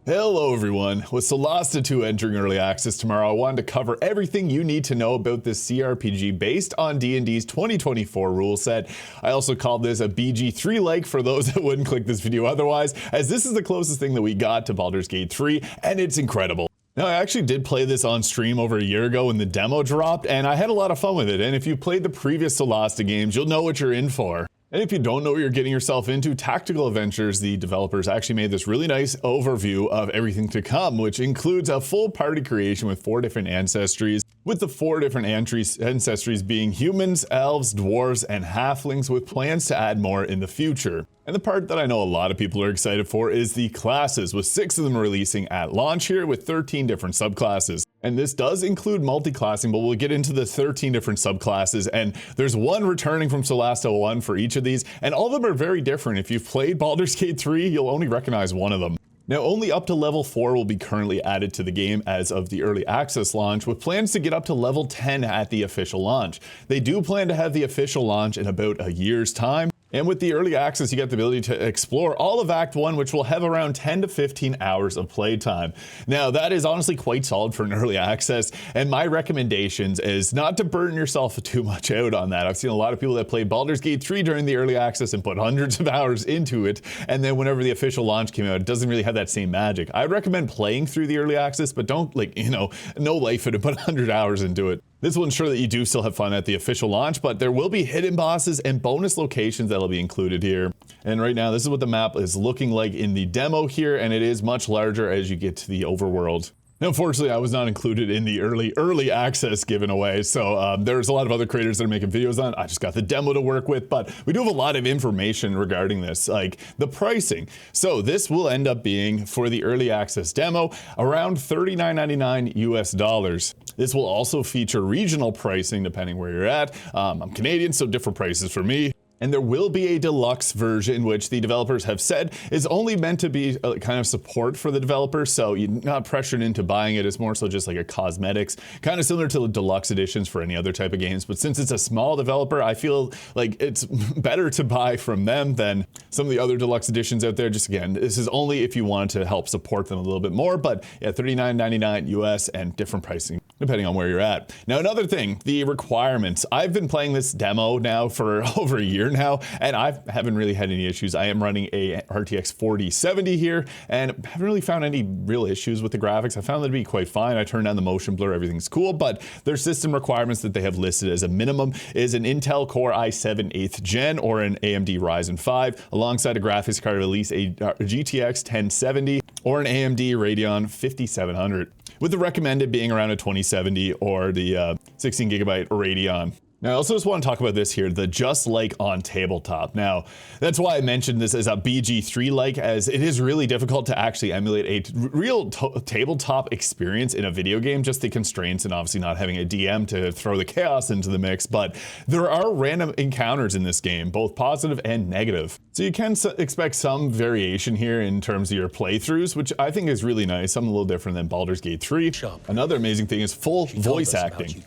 Hello everyone. With Solasta 2 entering early access tomorrow, I wanted to cover everything you need to know about this CRPG based on D&D's 2024 rule set. I also called this a BG3-like for those that wouldn't click this video otherwise, as this is the closest thing that we got to Baldur's Gate 3, and it's incredible. Now, I actually did play this on stream over a year ago when the demo dropped, and I had a lot of fun with it, and if you played the previous Solasta games, you'll know what you're in for. And if you don't know what you're getting yourself into, Tactical Adventures, the developers actually made this really nice overview of everything to come, which includes a full party creation with 4 different ancestries, with the 4 different ancestries being humans, elves, dwarves, and halflings, with plans to add more in the future. And the part that I know a lot of people are excited for is the classes, with 6 of them releasing at launch here with 13 different subclasses. And this does include multi-classing, but we'll get into the 13 different subclasses, and there's one returning from Solasta 1 for each of these, and all of them are very different. If you've played Baldur's Gate 3, you'll only recognize one of them. Now, only up to level 4 will be currently added to the game as of the early access launch, with plans to get up to level 10 at the official launch. They do plan to have the official launch in about a year's time. And with the early access, you get the ability to explore all of Act 1, which will have around 10 to 15 hours of playtime. Now, that is honestly quite solid for an early access, and my recommendations is not to burden yourself too much out on that. I've seen a lot of people that played Baldur's Gate 3 during the early access and put hundreds of hours into it, and then whenever the official launch came out, it doesn't really have that same magic. I'd recommend playing through the early access, but don't, no life it and put 100 hours into it. This will ensure that you do still have fun at the official launch, but there will be hidden bosses and bonus locations that'll be included here. And right now, this is what the map is looking like in the demo here, and it is much larger as you get to the overworld. Now, unfortunately, I was not included in the early access given away, so there's a lot of other creators that are making videos on it. I just got the demo to work with, but we do have a lot of information regarding this, like the pricing. So this will end up being, for the early access demo, around $39.99 US. This will also feature regional pricing depending where you're at. I'm Canadian, so different prices for me. And there will be a deluxe version, which the developers have said is only meant to be a kind of support for the developers. So you're not pressured into buying it. It's more so just like a cosmetics, kind of similar to the deluxe editions for any other type of games. But since it's a small developer, I feel like it's better to buy from them than some of the other deluxe editions out there. Just again, this is only if you want to help support them a little bit more. But yeah, $39.99 US and different pricing depending on where you're at. Now, another thing, the requirements. I've been playing this demo now for over a year now, and I haven't really had any issues. I am running a RTX 4070 here, and haven't really found any real issues with the graphics. I found them to be quite fine. I turned down the motion blur, everything's cool, but their system requirements that they have listed as a minimum is an Intel Core i7 8th Gen or an AMD Ryzen 5, alongside a graphics card of at least a GTX 1070 or an AMD Radeon 5700. With the recommended being around a 2070 or the 16 gigabyte Radeon. Now, I also just want to talk about this here, the just like on tabletop. Now, that's why I mentioned this as a BG3-like, as it is really difficult to actually emulate a real tabletop experience in a video game, just the constraints and obviously not having a DM to throw the chaos into the mix. But there are random encounters in this game, both positive and negative. So you can expect some variation here in terms of your playthroughs, which I think is really nice. Something a little different than Baldur's Gate 3. Another amazing thing is full voice acting.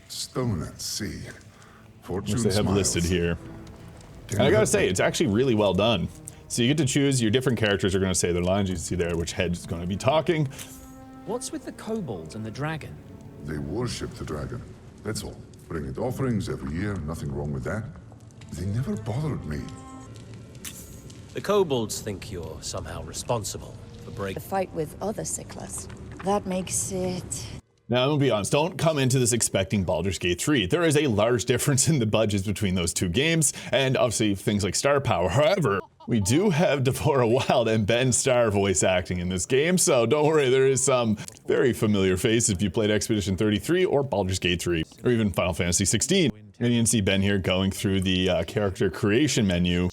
Stone at sea. Fortune Which they have smiles. listed here. And I gotta say, it's actually really well done. So you get to choose, your different characters are gonna say their lines. You can see there which head is gonna be talking. What's with the kobolds and the dragon? They worship the dragon. That's all. Bring it offerings every year, nothing wrong with that. They never bothered me. The kobolds think you're somehow responsible for The breaking. fight with other Subclasses. That makes it... Now, I'm gonna be honest, don't come into this expecting Baldur's Gate 3. There is a large difference in the budgets between those two games, and obviously things like star power. However, we do have Devorah Wild and Ben Starr voice acting in this game, so don't worry, there is some very familiar faces if you played Expedition 33 or Baldur's Gate 3, or even Final Fantasy 16. And you can see Ben here going through the character creation menu.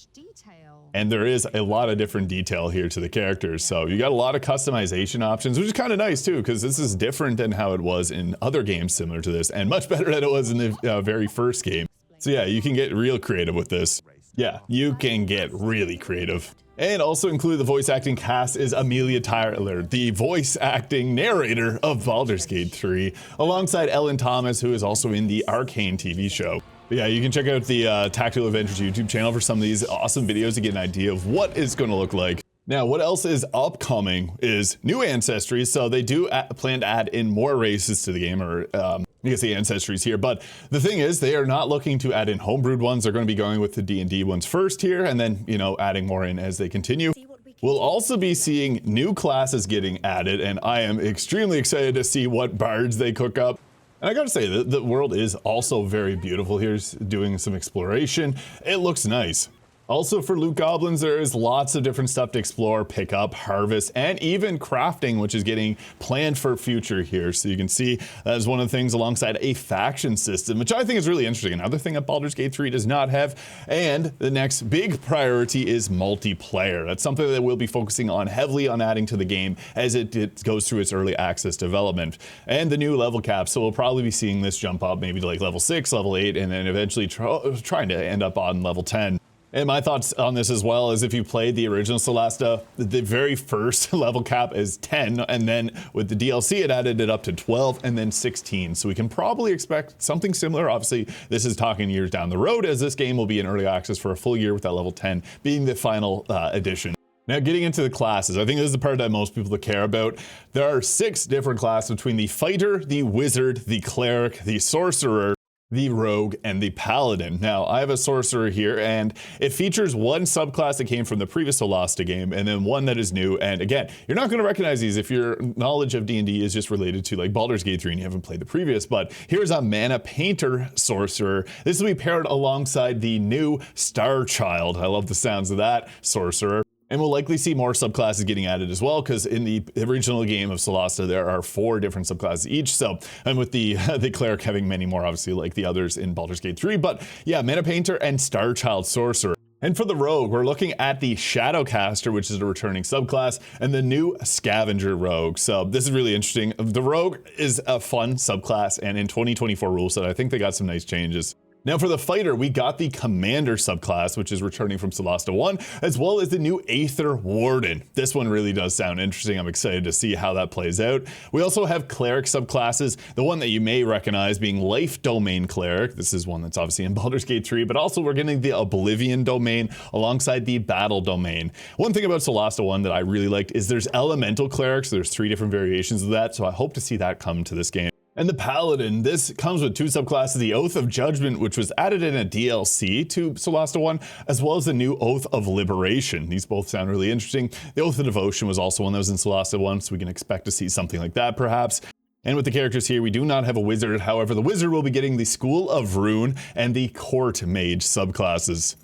And there is a lot of different detail here to the characters. So you got a lot of customization options, which is kind of nice too, because this is different than how it was in other games similar to this, and much better than it was in the very first game. So yeah, you can get real creative with this. Yeah, you can get really creative. And also included the voice acting cast is Amelia Tyler, the voice acting narrator of Baldur's Gate 3, alongside Ellen Thomas, who is also in the Arcane TV show. But yeah, you can check out the Tactical Adventures YouTube channel for some of these awesome videos to get an idea of what it's going to look like. Now, what else is upcoming is new ancestries. So they do plan to add in more races to the game, or I guess the ancestries here. But the thing is, they are not looking to add in homebrewed ones. They're going to be going with the D&D ones first here, and then, you know, adding more in as they continue. We'll also be seeing new classes getting added, and I am extremely excited to see what bards they cook up. And I gotta say, the world is also very beautiful. Here's doing some exploration. It looks nice. Also for loot goblins, there is lots of different stuff to explore, pick up, harvest, and even crafting, which is getting planned for future here. So you can see that is one of the things alongside a faction system, which I think is really interesting. Another thing that Baldur's Gate 3 does not have. And the next big priority is multiplayer. That's something that we'll be focusing on heavily on adding to the game as it goes through its early access development. And the new level cap, so we'll probably be seeing this jump up maybe to like level 6, level 8, and then eventually trying to end up on level 10. And my thoughts on this as well is if you played the original Solasta, the very first level cap is 10, and then with the DLC it added it up to 12 and then 16. So we can probably expect something similar. Obviously, this is talking years down the road, as this game will be in early access for a full year with that level 10 being the final edition. Now, getting into the classes, I think this is the part that most people care about. There are 6 different classes between the fighter, the wizard, the cleric, the sorcerer, the rogue, and the paladin. Now, I have a sorcerer here, and it features one subclass that came from the previous Solasta game, and then one that is new. And again, you're not going to recognize these if your knowledge of D&D is just related to like Baldur's Gate 3 and you haven't played the previous. But here's a mana painter sorcerer. This will be paired alongside the new Star Child. I love the sounds of that sorcerer. And we'll likely see more subclasses getting added as well, because in the original game of Solasta, there are 4 different subclasses each. So, and with the cleric having many more, obviously, like the others in Baldur's Gate 3. But yeah, Mana Painter and Star Child Sorcerer. And for the Rogue, we're looking at the Shadowcaster, which is a returning subclass, and the new Scavenger Rogue. So this is really interesting. The Rogue is a fun subclass, and in 2024 rule set, I think they got some nice changes. Now for the fighter, we got the Commander subclass, which is returning from Solasta 1, as well as the new Aether Warden. This one really does sound interesting. I'm excited to see how that plays out. We also have Cleric subclasses, the one that you may recognize being Life Domain Cleric. This is one that's obviously in Baldur's Gate 3, but also we're getting the Oblivion Domain alongside the Battle Domain. One thing about Solasta 1 that I really liked is there's Elemental Clerics. There's 3 different variations of that, so I hope to see that come to this game. And the Paladin, this comes with 2 subclasses, the Oath of Judgment, which was added in a DLC to Solasta 1, as well as the new Oath of Liberation. These both sound really interesting. The Oath of Devotion was also one that was in Solasta 1, so we can expect to see something like that perhaps. And with the characters here, we do not have a wizard. However, the wizard will be getting the School of Rune and the Court Mage subclasses.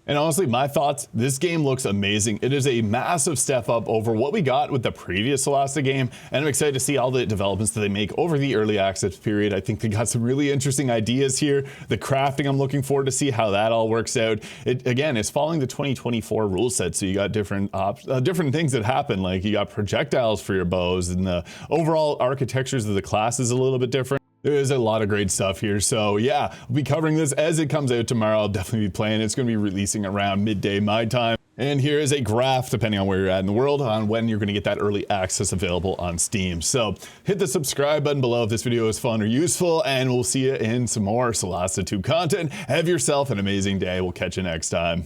And honestly, my thoughts, this game looks amazing. It is a massive step up over what we got with the previous Solasta game, and I'm excited to see all the developments that they make over the early access period. I think they got some really interesting ideas here. The crafting, I'm looking forward to see how that all works out. It, again, is following the 2024 rule set, so you got different things that happen, like you got projectiles for your bows, and the overall architectures of the class is a little bit different. There's a lot of great stuff here. So yeah, we'll be covering this as it comes out tomorrow. I'll definitely be playing. It's going to be releasing around midday my time. And here is a graph, depending on where you're at in the world, on when you're going to get that early access available on Steam. So hit the subscribe button below if this video is fun or useful, and we'll see you in some more Solasta 2 content. Have yourself an amazing day. We'll catch you next time.